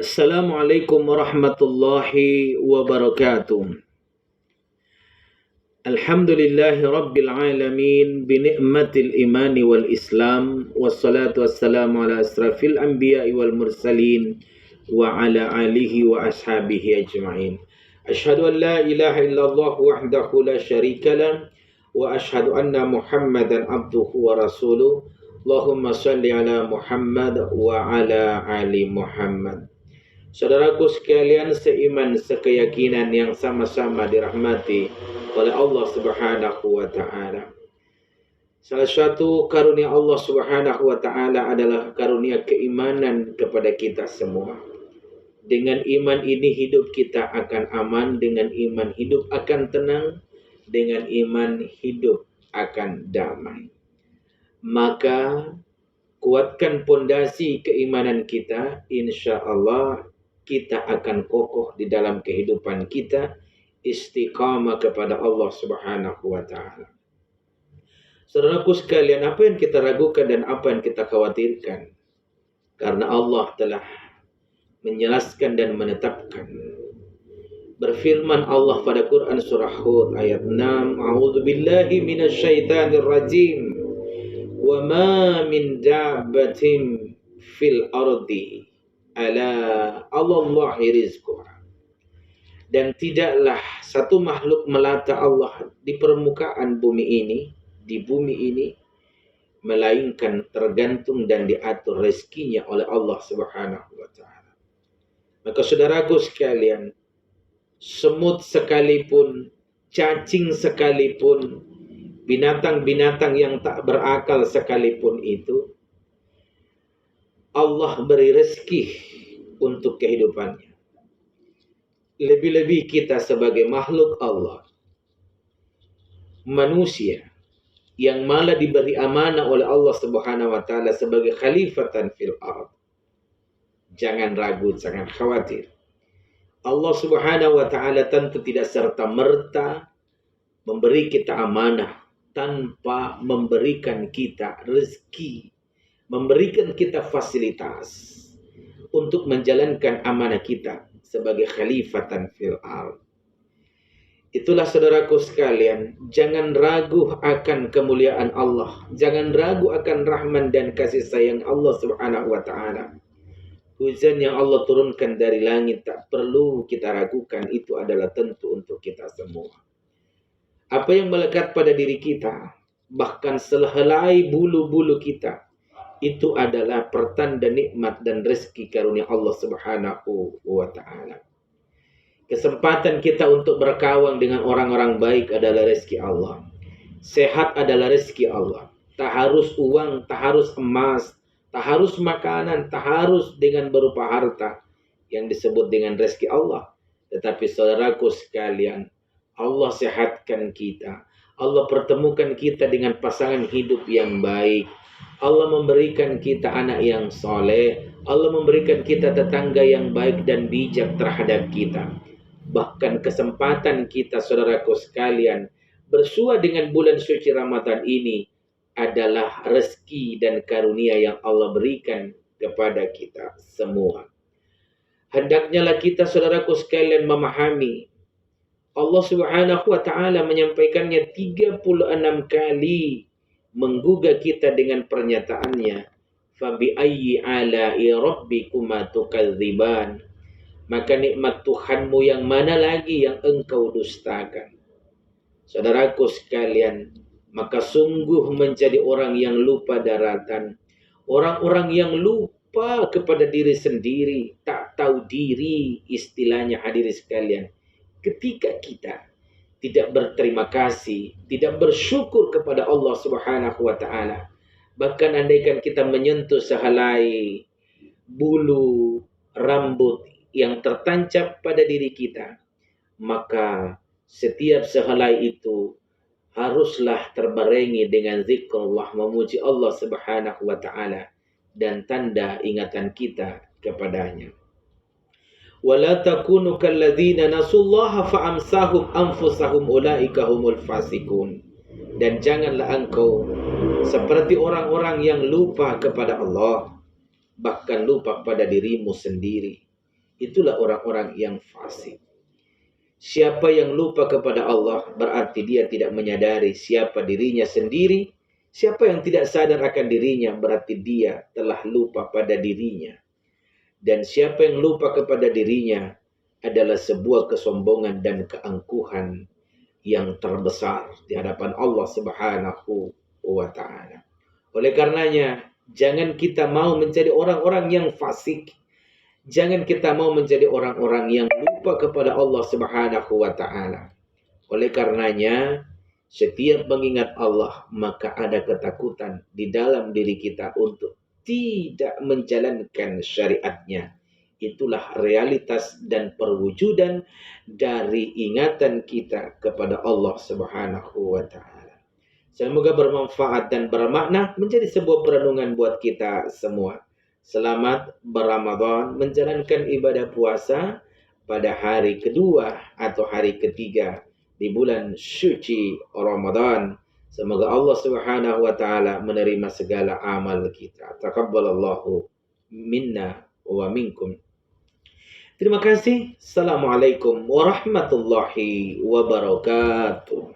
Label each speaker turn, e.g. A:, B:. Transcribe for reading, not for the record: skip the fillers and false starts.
A: Assalamualaikum warahmatullahi wabarakatuh. Alhamdulillahi rabbil alamin bi ni'matil imani wal islam wassalatu wassalamu ala asrafil anbiya'i wal mursalin wa ala alihi wa ashabihi ajma'in. Asyhadu an la ilaha illallah wahdahu la syarika lah wa asyhadu anna Muhammadan abduhu wa rasuluh. Allahumma salli ala Muhammad wa ala ali Muhammad. Saudaraku sekalian seiman sekeyakinan yang sama-sama dirahmati oleh Allah Subhanahu wa taala. Salah satu karunia Allah Subhanahu wa taala adalah karunia keimanan kepada kita semua. Dengan iman ini hidup kita akan aman, dengan iman hidup akan tenang, dengan iman hidup akan damai. Maka kuatkan pondasi keimanan kita, insya Allah kita akan kokoh di dalam kehidupan kita, istiqamah kepada Allah Subhanahu wa taala. Saudaraku sekalian, apa yang kita ragukan dan apa yang kita khawatirkan? Karena Allah telah menjelaskan dan menetapkan. Berfirman Allah pada Quran surah Hud ayat 6, A'udzubillahi minasyaitonir rajim. Wa ma min dabbatin fil ardi ala Allahi rizquha. Dan tidaklah satu makhluk melata Allah di permukaan bumi ini, melainkan tergantung dan diatur rezekinya oleh Allah Subhanahu wa taala. Maka saudaraku sekalian, semut sekalipun, cacing sekalipun, binatang-binatang yang tak berakal sekalipun itu, Allah beri rezeki untuk kehidupannya. Lebih-lebih kita sebagai makhluk Allah, manusia yang malah diberi amanah oleh Allah Subhanahu wa taala sebagai khalifatan fil ard. Jangan ragu, jangan khawatir. Allah Subhanahu wa taala tentu tidak serta-merta memberi kita amanah tanpa memberikan kita rezeki, memberikan kita fasilitas untuk menjalankan amanah kita sebagai khalifatan fil ard. Itulah saudaraku sekalian, jangan ragu akan kemuliaan Allah, jangan ragu akan rahman dan kasih sayang Allah Subhanahu wa taala. Hujan yang Allah turunkan dari langit tak perlu kita ragukan, itu adalah tentu untuk kita semua. Apa yang melekat pada diri kita, bahkan sehelai bulu-bulu kita, itu adalah pertanda nikmat dan rezeki karunia Allah Subhanahu wa taala. Kesempatan kita untuk berkawan dengan orang-orang baik adalah rezeki Allah. Sehat adalah rezeki Allah. Tak harus uang, tak harus emas, tak harus makanan, tak harus dengan berupa harta yang disebut dengan rezeki Allah. Tetapi saudaraku sekalian, Allah sehatkan kita. Allah pertemukan kita dengan pasangan hidup yang baik. Allah memberikan kita anak yang soleh. Allah memberikan kita tetangga yang baik dan bijak terhadap kita. Bahkan kesempatan kita saudaraku sekalian bersua dengan bulan suci Ramadan ini adalah rezeki dan karunia yang Allah berikan kepada kita semua. Hendaknya kita saudaraku sekalian memahami Allah Subhanahu wa taala menyampaikannya 36 kali, menggugah kita dengan pernyataannya, fabi ayyi ala'i rabbikuma tukadziban. Maka nikmat Tuhanmu yang mana lagi yang engkau dustakan? Saudaraku sekalian, maka sungguh menjadi orang yang lupa daratan, orang-orang yang lupa kepada diri sendiri, tak tahu diri, istilahnya hadirin sekalian. Ketika kita tidak berterima kasih, tidak bersyukur kepada Allah Subhanahu wa taala, bahkan andaikan kita menyentuh sehelai bulu rambut yang tertancap pada diri kita, maka setiap sehelai itu haruslah terbarengi dengan zikrullah, memuji Allah Subhanahu wa taala dan tanda ingatan kita kepadanya. Wala takunu kalladzina nasullaha fa'amsahum anfusahum ulaika humul fasikun. Dan janganlah engkau seperti orang-orang yang lupa kepada Allah, bahkan lupa pada dirimu sendiri. itulah orang-orang yang fasik. Siapa yang lupa kepada Allah berarti dia tidak menyadari siapa dirinya sendiri. Siapa yang tidak sadar akan dirinya berarti dia telah lupa pada dirinya. Dan siapa yang lupa kepada dirinya adalah sebuah kesombongan dan keangkuhan yang terbesar di hadapan Allah Subhanahu wa taala. Oleh karenanya, jangan kita mau menjadi orang-orang yang fasik. Jangan kita mau menjadi orang-orang yang lupa kepada Allah Subhanahu wa taala. Oleh karenanya, setiap mengingat Allah, maka ada ketakutan di dalam diri kita untuk tidak menjalankan syariatnya. Itulah realitas dan perwujudan dari ingatan kita kepada Allah Subhanahu wa taala. Semoga bermanfaat dan bermakna menjadi sebuah perenungan buat kita semua. Selamat berRamadan, menjalankan ibadah puasa pada hari kedua atau hari ketiga di bulan suci Ramadan. Semoga Allah Subhanahu wa taala menerima segala amal kita. Taqabbalallahu minna wa minkum. Terima kasih. Assalamualaikum warahmatullahi wabarakatuh.